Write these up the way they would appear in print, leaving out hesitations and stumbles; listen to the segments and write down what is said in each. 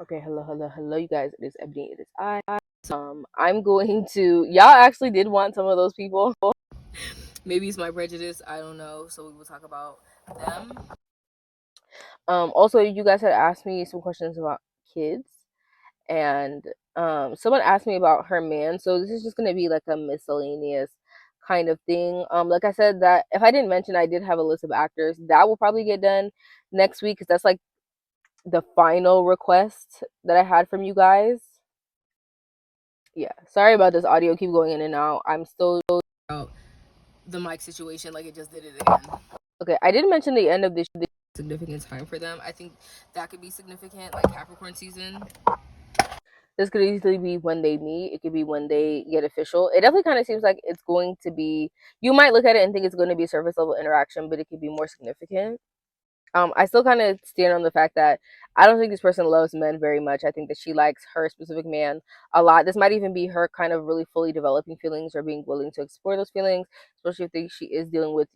Okay, hello, you guys. It is Ebony. It is I. I'm going to. Y'all actually did want some of those people. Maybe it's my prejudice. I don't know. So we will talk about them. Also, you guys had asked me some questions about kids, and someone asked me about her man. So this is just gonna be like a miscellaneous kind of thing. Like I said, that if I didn't mention, I did have a list of actors that will probably get done next week because that's like the final request that I had from you guys. Yeah, sorry about this audio keep going in and out. I'm still out the mic situation, like it just did it again. Okay, I didn't mention the end of this significant time for them. I think that could be significant, like Capricorn season. This could easily be when they meet. It could be when they get official. It definitely kind of seems like it's going to be. You might look at it and think it's going to be surface level interaction, but it could be more significant. I still kind of stand on the fact that I don't think this person loves men very much. I think that she likes her specific man a lot. This might even be her kind of really fully developing feelings or being willing to explore those feelings, especially if she is dealing with,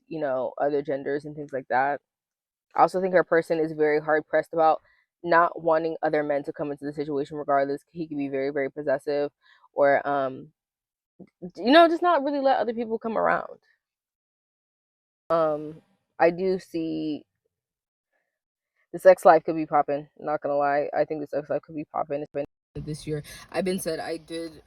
other genders and things like that. I also think her person is very hard pressed about not wanting other men to come into the situation regardless. He can be very, very possessive or, just not really let other people come around. I do see the sex life could be popping. Not gonna lie, I think the sex life could be popping. It's been this year. I've been said I did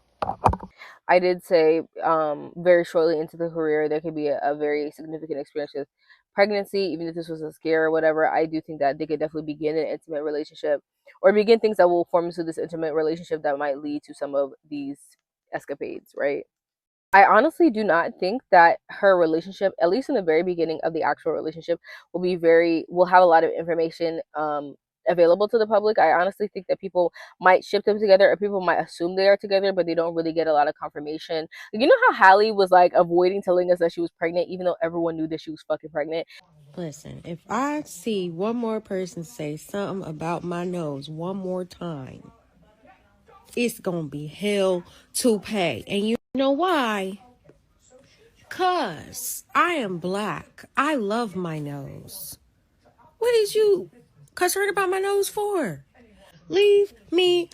say very shortly into the career there could be a very significant experience with pregnancy, even if this was a scare or whatever. I do think that they could definitely begin an intimate relationship or begin things that will form into this intimate relationship that might lead to some of these escapades, right? I honestly do not think that her relationship, at least in the very beginning of the actual relationship, will have a lot of information available to the public. I honestly think that people might ship them together or people might assume they are together, but they don't really get a lot of confirmation. You know how Hallie was like avoiding telling us that she was pregnant, even though everyone knew that she was fucking pregnant? Listen, if I see one more person say something about my nose one more time, it's gonna be hell to pay. And you know why? Cause I am black. I love my nose. What is you concerned about my nose for? Leave me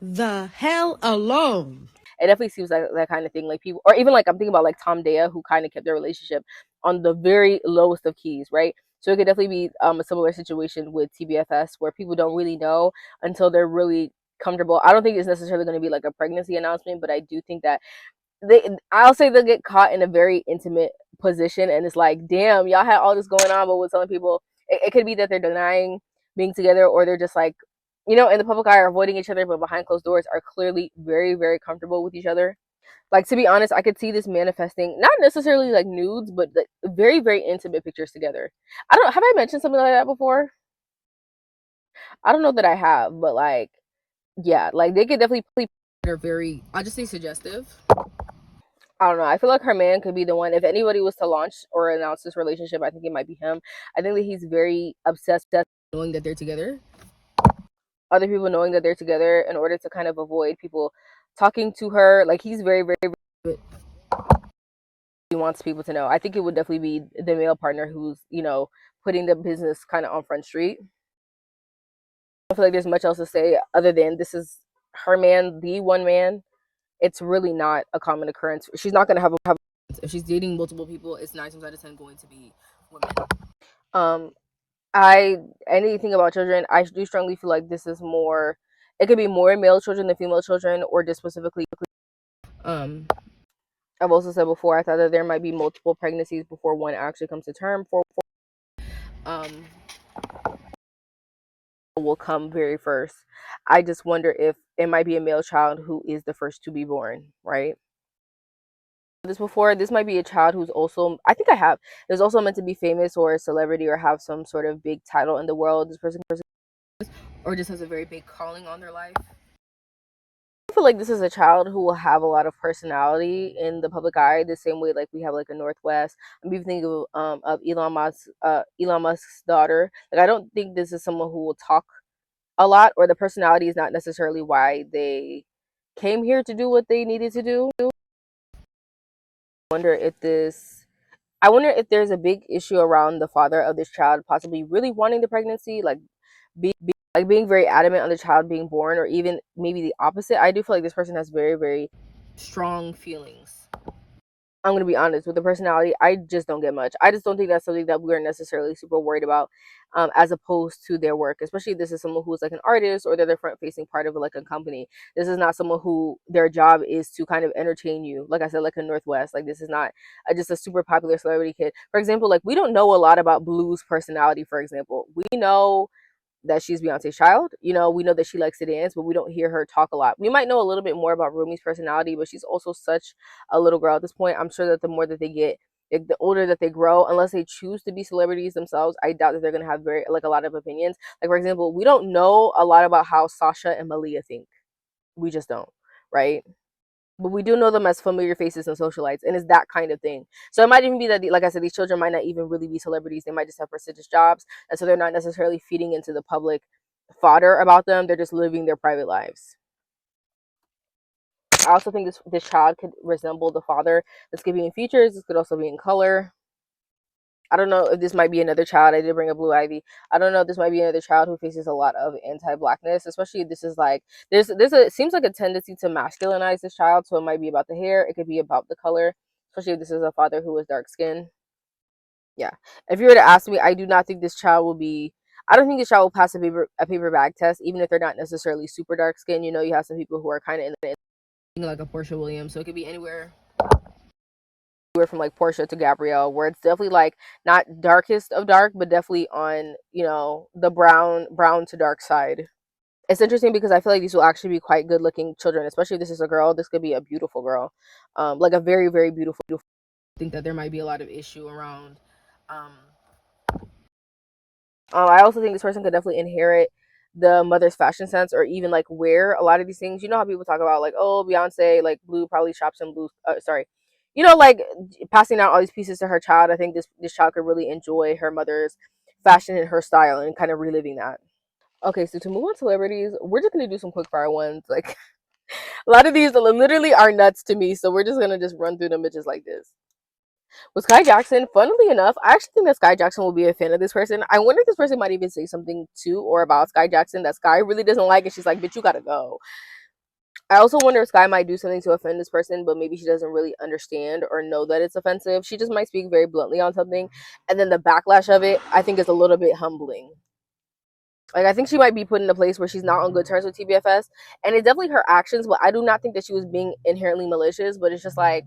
the hell alone. It definitely seems like that kind of thing. Like people, or even like I'm thinking about like Tom Dea, who kind of kept their relationship on the very lowest of keys, right? So it could definitely be a similar situation with TBFS where people don't really know until they're really comfortable. I don't think it's necessarily going to be like a pregnancy announcement, but I do think that I'll say they'll get caught in a very intimate position, and it's like, damn, y'all had all this going on, but with telling people, it could be that they're denying being together, or they're just like, in the public eye are avoiding each other, but behind closed doors are clearly very, very comfortable with each other. Like, to be honest, I could see this manifesting not necessarily like nudes, but like very, very intimate pictures together. I don't have I mentioned something like that before? I don't know that I have, but like, yeah, like they could definitely play. They're very, I just say suggestive. I don't know. I feel like her man could be the one. If anybody was to launch or announce this relationship, I think it might be him. I think that he's very obsessed with knowing that they're together. Other people knowing that they're together in order to kind of avoid people talking to her. Like he's very, very, very he wants people to know. I think it would definitely be the male partner who's, putting the business kind of on Front Street. I don't feel like there's much else to say other than this is her man, the one man. It's really not a common occurrence. She's not going to have if she's dating multiple people, it's 9 times out of 10 going to be women. Um, I anything about children, I do strongly feel like this is more. It could be more male children than female children, or just specifically. Um, I've also said before, I thought that there might be multiple pregnancies before one actually comes to term. Um, will come very first. I just wonder if it might be a male child who is the first to be born, right? This before, this might be a child who's also, I think I have, is also meant to be famous or a celebrity or have some sort of big title in the world. This person or just has a very big calling on their life. I feel like this is a child who will have a lot of personality in the public eye, the same way like we have like a Northwest. I'm even thinking of Elon Musk's daughter. Like I don't think this is someone who will talk a lot, or the personality is not necessarily why they came here to do what they needed to do. Wonder if this I wonder if there's a big issue around the father of this child possibly really wanting the pregnancy, like like being very adamant on the child being born, or even maybe the opposite. I do feel like this person has very, very strong feelings. I'm gonna be honest with the personality. I just don't get much. I just don't think that's something that we're necessarily super worried about, as opposed to their work. Especially if this is someone who's like an artist or they're the front facing part of like a company. This is not someone who their job is to kind of entertain you. Like I said, like a Northwest. Like this is not just a super popular celebrity kid. For example, like we don't know a lot about Blue's personality. For example, we know that she's Beyonce's child. You know, we know that she likes to dance, but we don't hear her talk a lot. We might know a little bit more about Rumi's personality, but she's also such a little girl at this point. I'm sure that the more that they get, like, the older that they grow, unless they choose to be celebrities themselves, I doubt that they're gonna have very like a lot of opinions. Like for example, we don't know a lot about how Sasha and Malia think. We just don't, right? But we do know them as familiar faces and socialites, and it's that kind of thing. So it might even be that, like I said, these children might not even really be celebrities. They might just have prestigious jobs, and so they're not necessarily feeding into the public fodder about them. They're just living their private lives. I also think this child could resemble the father. This could be in features. This could also be in color. I don't know if this might be another child. I did bring up Blue Ivy. I don't know if this might be another child who faces a lot of anti-blackness, especially if this is like there's a, it seems like a tendency to masculinize this child, so it might be about the hair, it could be about the color, especially if this is a father who is dark skinned. Yeah. If you were to ask me, I do not think this child will be I don't think this child will pass a paper bag test, even if they're not necessarily super dark skinned. You know, you have some people who are kind of in the like a Portia Williams, so it could be anywhere from like Portia to Gabrielle, where it's definitely like not darkest of dark, but definitely on, the brown to dark side. It's interesting because I feel like these will actually be quite good looking children, especially if this is a girl. This could be a beautiful girl, like a very, very beautiful, beautiful. I think that there might be a lot of issue around. Um, I also think this person could definitely inherit the mother's fashion sense, or even like wear a lot of these things. You know how people talk about like, oh, Beyonce, like Blue probably shops in Blue. Sorry, like passing out all these pieces to her child. I think this child could really enjoy her mother's fashion and her style, and kind of reliving that. Okay, so to move on to celebrities, we're just gonna do some quick fire ones. Like a lot of these literally are nuts to me, so we're just gonna just run through them bitches like this. With Sky Jackson, funnily enough, I actually think that Sky Jackson will be a fan of this person. I wonder if this person might even say something to or about Sky Jackson that Sky really doesn't like, and she's like, bitch, you gotta go. I also wonder if Sky might do something to offend this person, but maybe she doesn't really understand or know that it's offensive. She just might speak very bluntly on something, and then the backlash of it, I think, is a little bit humbling. Like, I think she might be put in a place where she's not on good terms with TBFS, and it's definitely her actions, but I do not think that she was being inherently malicious, but it's just like,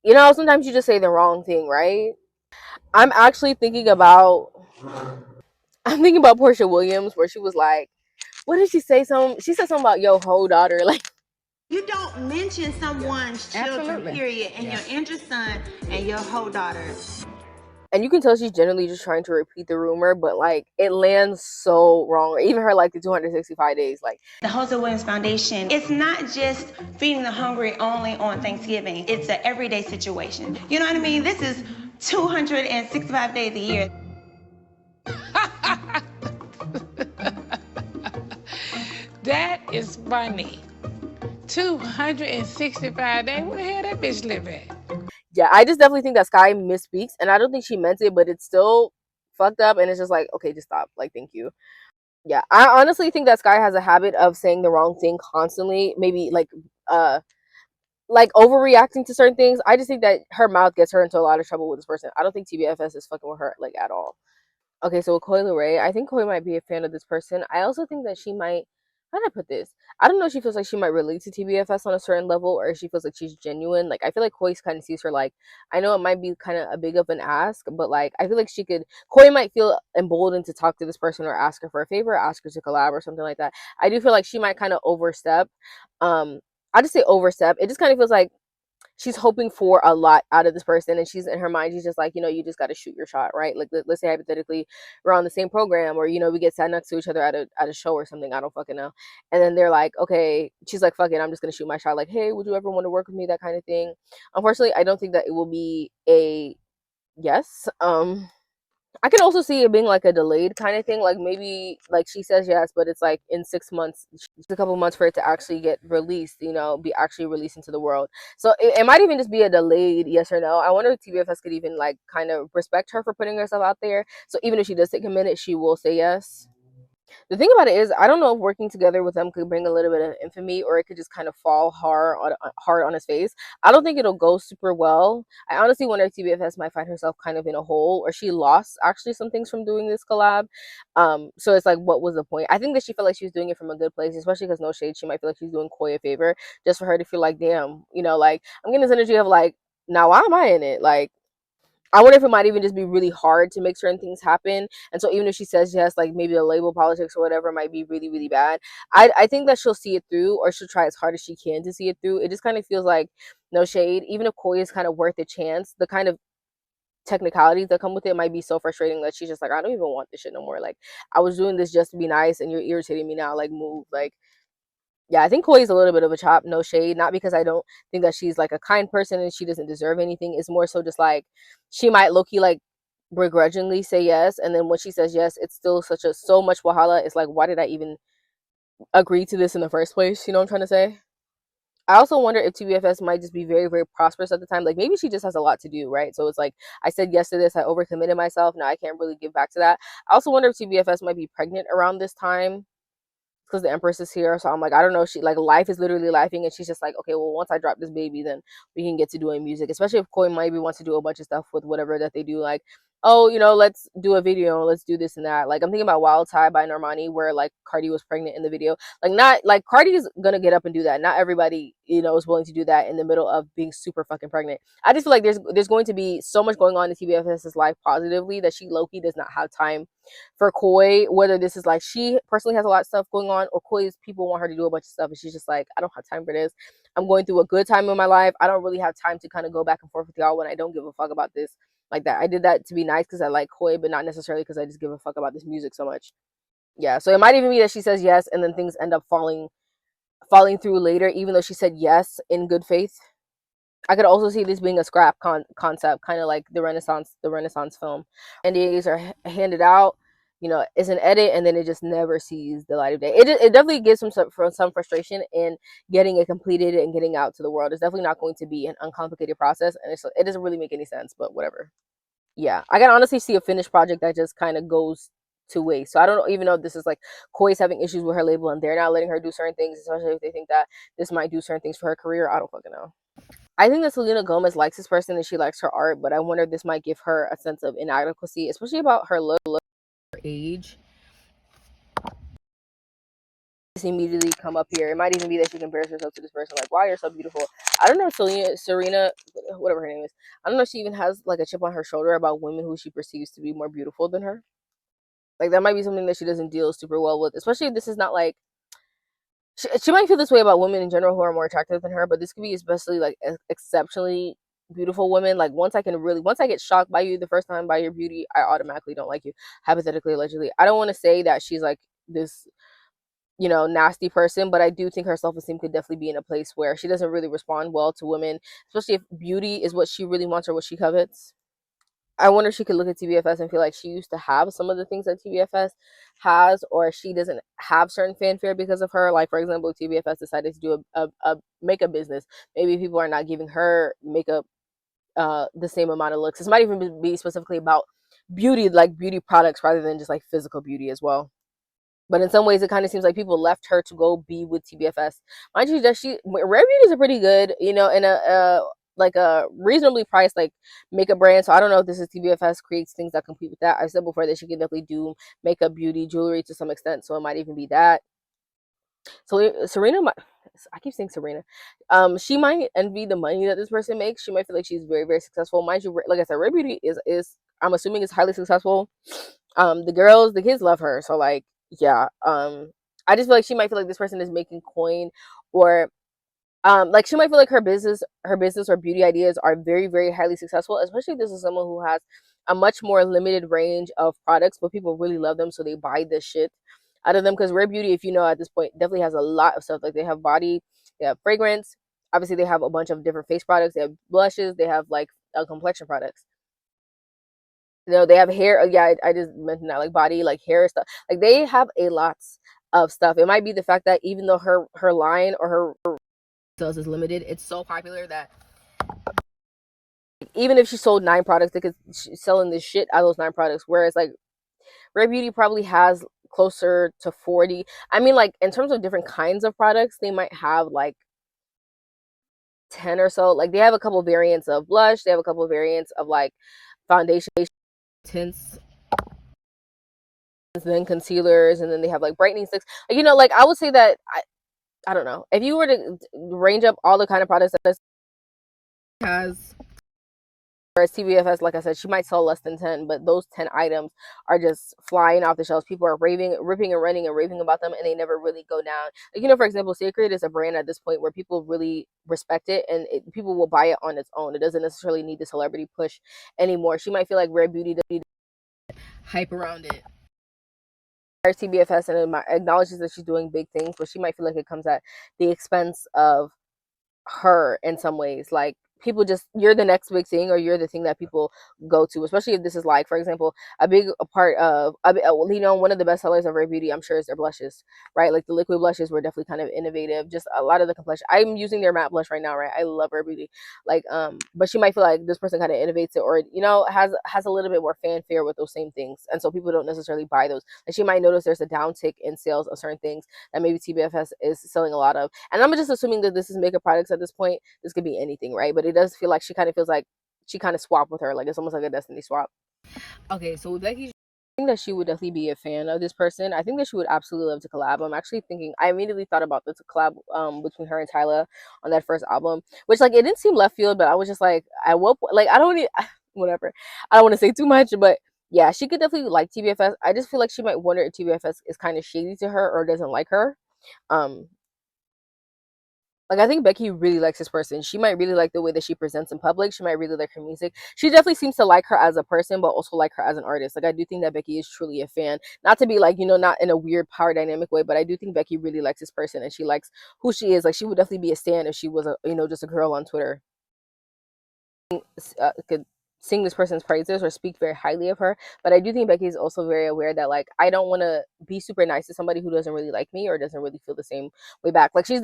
sometimes you just say the wrong thing, right? I'm actually thinking about I'm thinking about Portia Williams, where she was like, what did she say? She said something about yo ho daughter. Like, You don't mention someone's children, absolutely, period, and your injured son and your whole daughter. and you can tell she's generally just trying to repeat the rumor, but like it lands so wrong. Even her like the 265 days, like the Jose Williams Foundation, it's not just feeding the hungry only on Thanksgiving. It's an everyday situation. You know what I mean? This is 265 days a year. That is funny. 265 days. Where the hell that bitch live at? yeah, I just definitely think that Sky misspeaks, and I don't think she meant it, but it's still fucked up, and it's just like, okay, just stop. Like, thank you. Yeah, I honestly think that Sky has a habit of saying the wrong thing constantly. Maybe like overreacting to certain things. I just think that her mouth gets her into a lot of trouble with this person. I don't think TBFS is fucking with her like at all. Okay, so with Koi Leray, I think Koi might be a fan of this person. I also think that she might. How did I put this? I don't know if she feels like she might relate to TBFS on a certain level, or if she feels like she's genuine. Like, I feel like Koi kind of sees her like, I know it might be kind of a big of an ask, but like, I feel like Koi might feel emboldened to talk to this person or ask her for a favor, ask her to collab or something like that. I do feel like she might kind of overstep. I just say overstep. It just kind of feels like she's hoping for a lot out of this person, and she's in her mind, she's just like, you just got to shoot your shot, right? Like, let's say hypothetically we're on the same program, or we get sat next to each other at a show or something, I don't fucking know, and then they're like, okay, she's like, fuck it, I'm just gonna shoot my shot, like, hey, would you ever want to work with me, that kind of thing. Unfortunately, I don't think that it will be a yes. I can also see it being like a delayed kind of thing. Like, maybe like she says yes, but it's like in 6 months, just a couple months for it to actually get released, be actually released into the world. So it might even just be a delayed yes or no. I wonder if TBFS could even like kind of respect her for putting herself out there. So even if she does take a minute, she will say yes. The thing about it is, I don't know if working together with them could bring a little bit of infamy, or it could just kind of fall hard on his face. I don't think it'll go super well. I honestly wonder if TBFS might find herself kind of in a hole, or she lost actually some things from doing this collab. So it's like, what was the point? I think that she felt like she was doing it from a good place, especially because no shade, she might feel like she's doing Koi a favor, just for her to feel like, damn, like I'm getting this energy of like, now why am I in it? Like, I wonder if it might even just be really hard to make certain things happen. And so even if she says yes, like maybe the label politics or whatever might be really, really bad. I think that she'll see it through, or she'll try as hard as she can to see it through. It just kind of feels like, no shade, even if Koi is kind of worth a chance, the kind of technicalities that come with it might be so frustrating that she's just like, I don't even want this shit no more. Like, I was doing this just to be nice and you're irritating me now. Like, move. Like, yeah, I think Koi is a little bit of a chop, no shade. Not because I don't think that she's like a kind person and she doesn't deserve anything. It's more so just like, she might low key like begrudgingly say yes, and then when she says yes, it's still so much wahala. It's like, why did I even agree to this in the first place? You know what I'm trying to say? I also wonder if TBFS might just be very, very prosperous at the time. Like, maybe she just has a lot to do, right? So it's like, I said yes to this, I overcommitted myself, now I can't really give back to that. I also wonder if TBFS might be pregnant around this time, because the Empress is here. So I'm like, I don't know. She like, life is literally lifing, and she's just like, okay, well, once I drop this baby, then we can get to doing music. Especially if Koi maybe wants to do a bunch of stuff with whatever that they do. Like, oh, let's do a video, let's do this and that. Like, I'm thinking about Wild Tie by Normani, where like Cardi was pregnant in the video. Like, not like Cardi is gonna get up and do that. Not everybody, is willing to do that in the middle of being super fucking pregnant. I just feel like there's going to be so much going on in TBFS's life positively that she low key does not have time for Koi, whether this is like she personally has a lot of stuff going on, or Koi's people want her to do a bunch of stuff and she's just like, I don't have time for this. I'm going through a good time in my life. I don't really have time to kind of go back and forth with y'all when I don't give a fuck about this like that. I did that to be nice because I like Koi, but not necessarily because I just give a fuck about this music so much. Yeah, so it might even be that she says yes and then things end up falling through later, even though she said yes in good faith. I could also see this being a scrap concept, kind of like the Renaissance film. NDAs are handed out, it's an edit, and then it just never sees the light of day. It definitely gives some frustration in getting it completed and getting out to the world. It's definitely not going to be an uncomplicated process, and it doesn't really make any sense. But whatever. Yeah, I can honestly see a finished project that just kind of goes to waste. So I don't even know if this is like Koi's having issues with her label and they're not letting her do certain things, especially if they think that this might do certain things for her career. I don't fucking know. I think that Selena Gomez likes this person and she likes her art, but I wonder if this might give her a sense of inadequacy, especially about her look, her age. Just immediately come up here. It might even be that she compares herself to this person, like, wow, you're so beautiful. I don't know if Serena, whatever her name is, I don't know if she even has like a chip on her shoulder about women who she perceives to be more beautiful than her. Like, that might be something that she doesn't deal super well with, especially if this is not like, she might feel this way about women in general who are more attractive than her, but this could be especially like exceptionally beautiful women. Like, once I get shocked by you the first time by your beauty, I automatically don't like you. Hypothetically, allegedly, I don't want to say that she's like this, nasty person, but I do think her self-esteem could definitely be in a place where she doesn't really respond well to women, especially if beauty is what she really wants or what she covets. I wonder if she could look at TBFS and feel like she used to have some of the things that TBFS has, or she doesn't have certain fanfare because of her. Like, for example, TBFS decided to do a makeup business. Maybe people are not giving her makeup the same amount of looks. This might even be specifically about beauty, like beauty products, rather than just like physical beauty as well. But in some ways, it kind of seems like people left her to go be with TBFS. Mind you, that Rare Beauties are pretty good, in a like a reasonably priced like makeup brand. So I don't know if this is TBFS creates things that compete with that. I said before that she can definitely do makeup, beauty, jewelry to some extent. So it might even be that. So Serena might. I keep saying Serena. She might envy the money that this person makes. She might feel like she's very, very successful. Mind you, like I said, Rare Beauty is I'm assuming is highly successful. The kids love her. So like, yeah. I just feel like she might feel like this person is making coin, or like she might feel like her business or beauty ideas are very, very highly successful, especially if this is someone who has a much more limited range of products, but people really love them, so they buy this shit out of them. Because Rare Beauty, if you know, at this point, definitely has a lot of stuff. Like, they have body, they have fragrance, obviously they have a bunch of different face products, they have blushes, they have like complexion products. They have hair. Yeah, I just mentioned that, like body, like hair stuff. Like, they have a lot of stuff. It might be the fact that even though her line or her sales is limited, it's so popular that even if she sold 9 products, they could selling this shit out of those 9 products. Whereas like Rare Beauty probably has closer to 40. I mean, like in terms of different kinds of products, they might have like 10 or so. Like they have a couple variants of blush, they have a couple variants of like foundation tints, then concealers, and then they have like brightening sticks. Like, like I would say that I don't know. If you were to range up all the kind of products that this has, whereas TBFS, like I said, she might sell less than 10, but those 10 items are just flying off the shelves. People are raving, ripping and running and raving about them, and they never really go down. Like, for example, Sacred is a brand at this point where people really respect it, and people will buy it on its own. It doesn't necessarily need the celebrity push anymore. She might feel like Rare Beauty doesn't need hype around it. TBFS and acknowledges that she's doing big things, but she might feel like it comes at the expense of her in some ways. Like people just, you're the next big thing, or you're the thing that people go to, especially if this is like, for example, a big part of one of the best sellers of Rare Beauty, I'm sure, is their blushes, right? Like the liquid blushes were definitely kind of innovative. Just a lot of the complexion, I'm using their matte blush right now, right? I love Rare Beauty. Like but she might feel like this person kind of innovates it, or has a little bit more fanfare with those same things, and so people don't necessarily buy those. And she might notice there's a downtick in sales of certain things that maybe TBFS is selling a lot of. And I'm just assuming that this is makeup products at this point. This could be anything, right? But it does feel like she kind of feels like she kind of swapped with her. Like it's almost like a destiny swap. Okay, so with Becky, I think that she would definitely be a fan of this person. I think that she would absolutely love to collab. I'm actually thinking, I immediately thought about this collab between her and Tyla on that first album, which like it didn't seem left field, but I was just like, at what point, like I don't need, whatever. I don't want to say too much, but yeah, she could definitely like TBFS. I just feel like she might wonder if TBFS is kind of shady to her or doesn't like her. Um, like I think Becky really likes this person. She might really like the way that she presents in public. She might really like her music. She definitely seems to like her as a person, but also like her as an artist. Like I do think that Becky is truly a fan. Not to be like, not in a weird power dynamic way, but I do think Becky really likes this person and she likes who she is. Like she would definitely be a stan if she was just a girl on Twitter. Could sing this person's praises or speak very highly of her. But I do think Becky is also very aware that like I don't want to be super nice to somebody who doesn't really like me or doesn't really feel the same way back. Like she's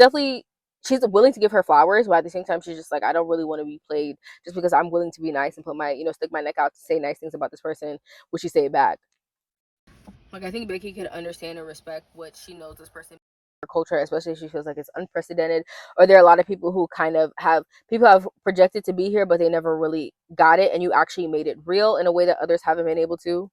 willing to give her flowers, but at the same time she's just like, I don't really want to be played just because I'm willing to be nice and put my stick my neck out to say nice things about this person. Would she say it back? Like I think Becky could understand and respect what she knows this person culture, especially if she feels like it's unprecedented, or there are a lot of people who kind of have projected to be here, but they never really got it, and you actually made it real in a way that others haven't been able to.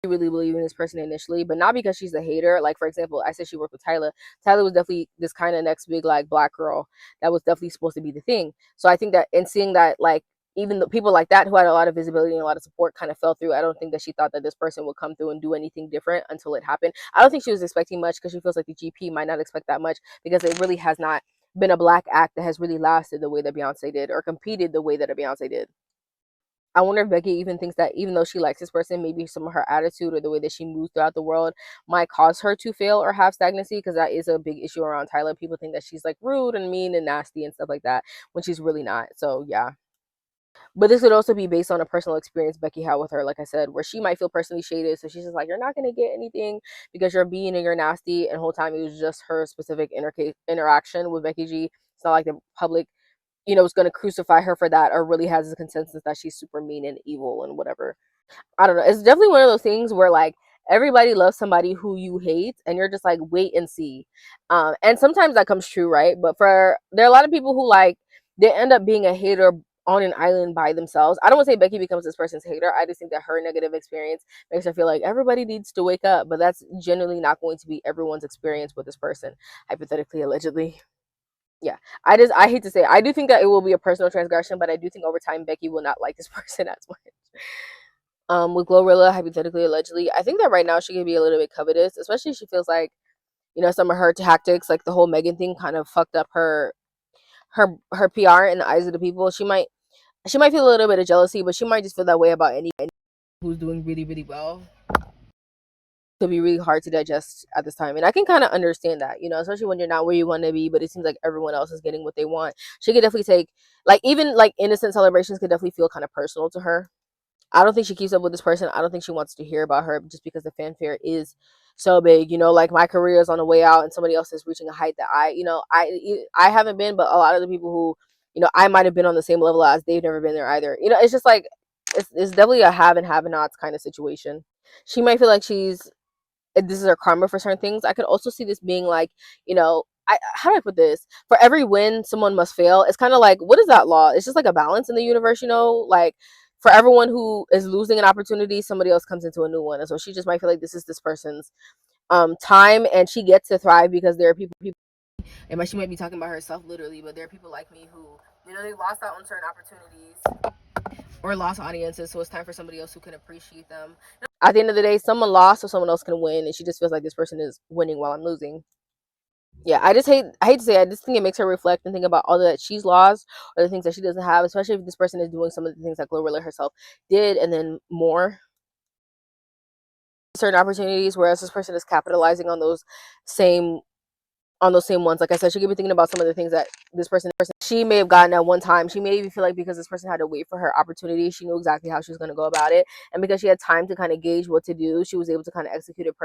Really believe in this person initially, but not because she's a hater. Like for example, I said she worked with Tyla. Tyla was definitely this kind of next big like black girl that was definitely supposed to be the thing. So I think that in seeing that, like even the people like that who had a lot of visibility and a lot of support kind of fell through. I don't think that she thought that this person would come through and do anything different until it happened. I don't think she was expecting much because she feels like the GP might not expect that much because it really has not been a black act that has really lasted the way that Beyonce did or competed the way that a Beyonce did. I wonder if Becky even thinks that even though she likes this person, maybe some of her attitude or the way that she moves throughout the world might cause her to fail or have stagnancy, because that is a big issue around Tyla. People think that she's like rude and mean and nasty and stuff like that when she's really not. So yeah. But this could also be based on a personal experience Becky had with her, like I said, where she might feel personally shaded. So she's just like, you're not going to get anything because you're mean and you're nasty. And the whole time it was just her specific interaction with Becky G. It's not like the public is going to crucify her for that or really has a consensus that she's super mean and evil and whatever. I don't know. It's definitely one of those things where like everybody loves somebody who you hate and you're just like, wait and see. And sometimes that comes true, right? But there are a lot of people who like, they end up being a hater on an island by themselves. I don't want to say Becky becomes this person's hater. I just think that her negative experience makes her feel like everybody needs to wake up. But that's generally not going to be everyone's experience with this person, hypothetically, allegedly. Yeah, I hate to say it. I do think that it will be a personal transgression, but I do think over time Becky will not like this person as much. With Glorilla, hypothetically, allegedly, I think that right now she could be a little bit covetous, especially if she feels like some of her tactics, like the whole Megan thing, kind of fucked up her PR in the eyes of the people. She might feel a little bit of jealousy, but she might just feel that way about anyone who's doing really really well. Could be really hard to digest at this time, and I can kind of understand that, especially when you're not where you want to be, but it seems like everyone else is getting what they want. She could definitely take like even like innocent celebrations could definitely feel kind of personal to her. I don't think she keeps up with this person. I don't think she wants to hear about her just because the fanfare is so big. Like my career is on the way out and somebody else is reaching a height that I haven't been, but a lot of the people who, I might have been on the same level as, they've never been there either. It's just like, it's definitely a have and have nots kind of situation. She might feel like she's this is her karma for certain things. I could also see this being like, you know, how do I put this? For every win, someone must fail. It's kind of like, what is that law? It's just like a balance in the universe, you know? Like, for everyone who is losing an opportunity, somebody else comes into a new one. And so she just might feel like this is this person's time, and she gets to thrive because there are people, and she might be talking about herself literally, but there are people like me who, you know, they lost out on certain opportunities or lost audiences, so it's time for somebody else who can appreciate them. At the end of the day, someone lost so someone else can win, and she just feels like this person is winning while I'm losing. Yeah, I hate to say it, I just think it makes her reflect and think about all that she's lost or the things that she doesn't have, especially if this person is doing some of the things that Glorilla herself did and then more certain opportunities, whereas this person is capitalizing same on those same ones. Like I said, she could be thinking about some of the things that this person she may have gotten at one time. She may even feel like because this person had to wait for her opportunity, she knew exactly how she was going to go about it, and because she had time to kind of gauge what to do, she was able to kind of execute it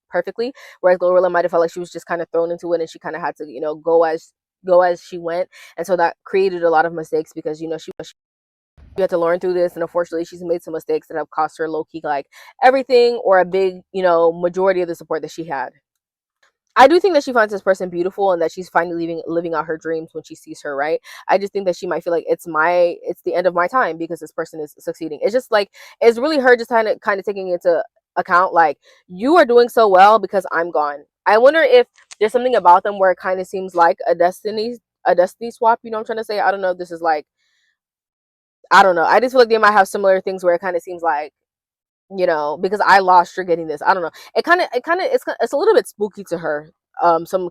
perfectly. Whereas Glorilla might have felt like she was just kind of thrown into it, and she kind of had to, you know, go as she went, and so that created a lot of mistakes because, you know, she had to learn through this, and unfortunately she's made some mistakes that have cost her low key like everything or a big, you know, majority of the support that she had. I do think that she finds this person beautiful and that she's finally living out her dreams when she sees her, right? I just think that she might feel like it's the end of my time because this person is succeeding. It's just like it's really her just kind of taking into account like you are doing so well because I'm gone. I wonder if there's something about them where it kind of seems like a destiny swap, you know what I'm trying to say? I don't know if this is like I don't know. I just feel like they might have similar things where it kind of seems like, you know, because I lost, you're getting this. I don't know. It's a little bit spooky to her. Some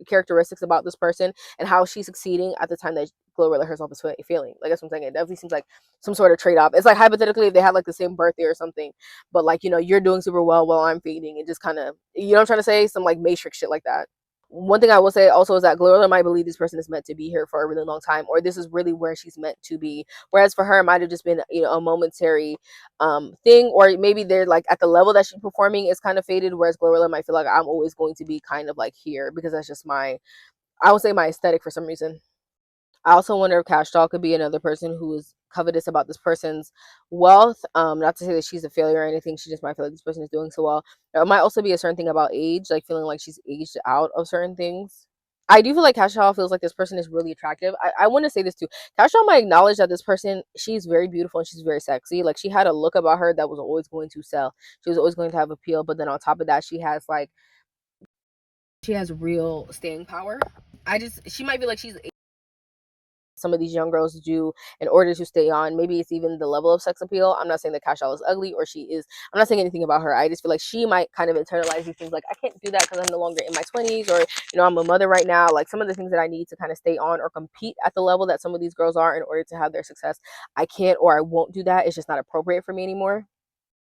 characteristics about this person and how she's succeeding at the time that Glorilla herself is feeling. Like that's what I'm saying. It definitely seems like some sort of trade off. It's like hypothetically if they had like the same birthday or something, but like, you know, you're doing super well while I'm fading. It just kind of, you know what I'm trying to say? Some like Matrix shit like that. One thing I will say also is that Glorilla might believe this person is meant to be here for a really long time, or this is really where she's meant to be. Whereas for her, it might have just been, you know, a momentary thing, or maybe they're like at the level that she's performing is kind of faded. Whereas Glorilla might feel like I'm always going to be kind of like here because that's just I would say my aesthetic for some reason. I also wonder if Cash Doll could be another person who is covetous about this person's wealth. Not to say that she's a failure or anything. She just might feel like this person is doing so well. It might also be a certain thing about age, like feeling like she's aged out of certain things. I do feel like Cash Doll feels like this person is really attractive. I want to say this too. Cash Doll might acknowledge that this person, she's very beautiful and she's very sexy. Like she had a look about her that was always going to sell. She was always going to have appeal. But then on top of that, she has real staying power. She might be like she's some of these young girls do in order to stay on. Maybe it's even the level of sex appeal. I'm not saying that Cash Doll is ugly or she is. I'm not saying anything about her. I just feel like she might kind of internalize these things like I can't do that because I'm no longer in my 20s, or, you know, I'm a mother right now. Like some of the things that I need to kind of stay on or compete at the level that some of these girls are in order to have their success, I can't or I won't do that. It's just not appropriate for me anymore.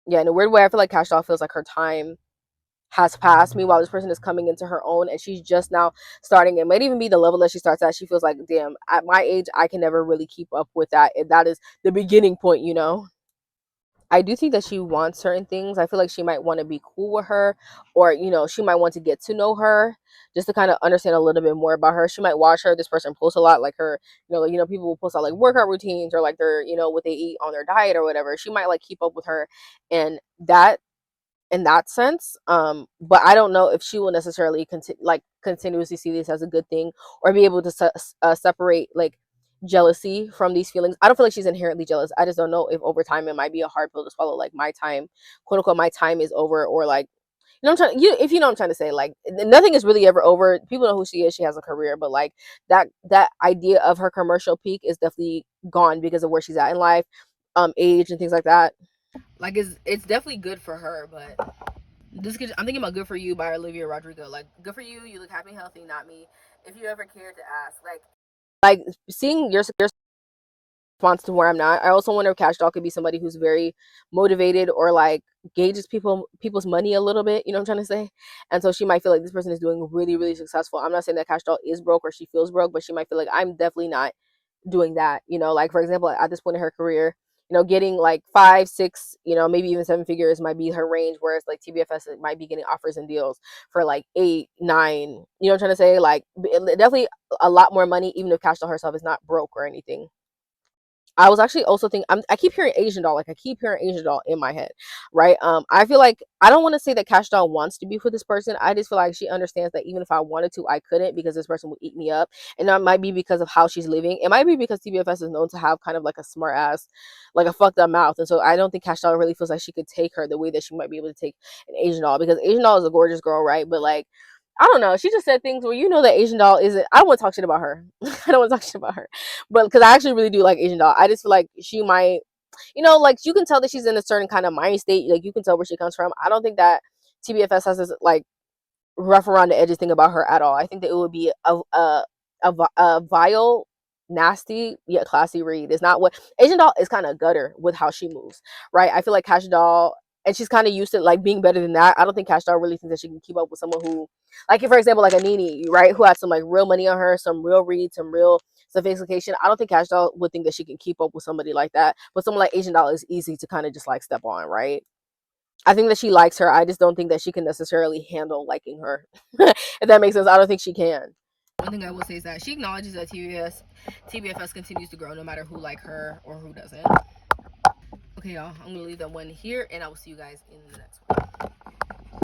Yeah, in a weird way, I feel like Cash Doll feels like her time has passed. Meanwhile, this person is coming into her own and she's just now starting. It might even be the level that she starts at. She feels like, damn, at my age, I can never really keep up with that. And that is the beginning point, you know? I do think that she wants certain things. I feel like she might want to be cool with her, or, you know, she might want to get to know her just to kind of understand a little bit more about her. She might watch her. This person posts a lot, like her, people will post out like workout routines or like their, you know, what they eat on their diet or whatever. She might like keep up with her, and that in that sense. But I don't know if she will necessarily continuously see this as a good thing or be able to separate like jealousy from these feelings. I don't feel like she's inherently jealous. I just don't know if over time it might be a hard pill to swallow. Like my time, quote unquote, my time is over, or like, you know, if you know what I'm trying to say, like nothing is really ever over. People know who she is. She has a career, but like that idea of her commercial peak is definitely gone because of where she's at in life, age and things like that. Like it's definitely good for her, but I'm thinking about "Good for You" by Olivia Rodrigo. Like, good for you. You look happy and healthy, not me. If you ever cared to ask, like seeing your response to where I'm not. I also wonder if Cash Doll could be somebody who's very motivated or like gauges people's money a little bit. You know what I'm trying to say? And so she might feel like this person is doing really really successful. I'm not saying that Cash Doll is broke or she feels broke, but she might feel like I'm definitely not doing that. You know, like for example, at this point in her career, you know, getting like 5, 6, you know, maybe even 7 figures might be her range, whereas like TBFS might be getting offers and deals for like 8, 9. You know what I'm trying to say? Like definitely a lot more money, even if Cash Doll herself is not broke or anything. I was actually also thinking, I keep hearing Asian doll, like I keep hearing Asian doll in my head, right? I feel like I don't want to say that Cash Doll wants to be with this person. I just feel like she understands that even if I wanted to, I couldn't, because this person would eat me up, and that might be because of how she's living. It might be because TBFS is known to have kind of like a smart ass, like a fucked up mouth, and so I don't think Cash Doll really feels like she could take her the way that she might be able to take an Asian doll, because Asian doll is a gorgeous girl, right? But like, I don't know. She just said things where that Asian doll isn't. I don't want to talk shit about her. I don't want to talk shit about her, but because I actually really do like Asian doll, I just feel like she might, like you can tell that she's in a certain kind of mind state. Like you can tell where she comes from. I don't think that TBFS has this like rough around the edges thing about her at all. I think that it would be a vile, nasty yet classy read. It's not what Asian doll is, kind of gutter with how she moves, right? I feel like Cash Doll, and she's kind of used to like being better than that. I don't think Cash Doll really thinks that she can keep up with someone who, like, for example, like a Nene, right, who has some like real money on her, some real read, some real sophistication. I don't think Cash Doll would think that she can keep up with somebody like that. But someone like Asian Doll is easy to kind of just like step on, right? I think that she likes her. I just don't think that she can necessarily handle liking her. If that makes sense, I don't think she can. One thing I will say is that she acknowledges that TBFS continues to grow no matter who like her or who doesn't. Okay, y'all, I'm gonna leave that one here, and I will see you guys in the next one.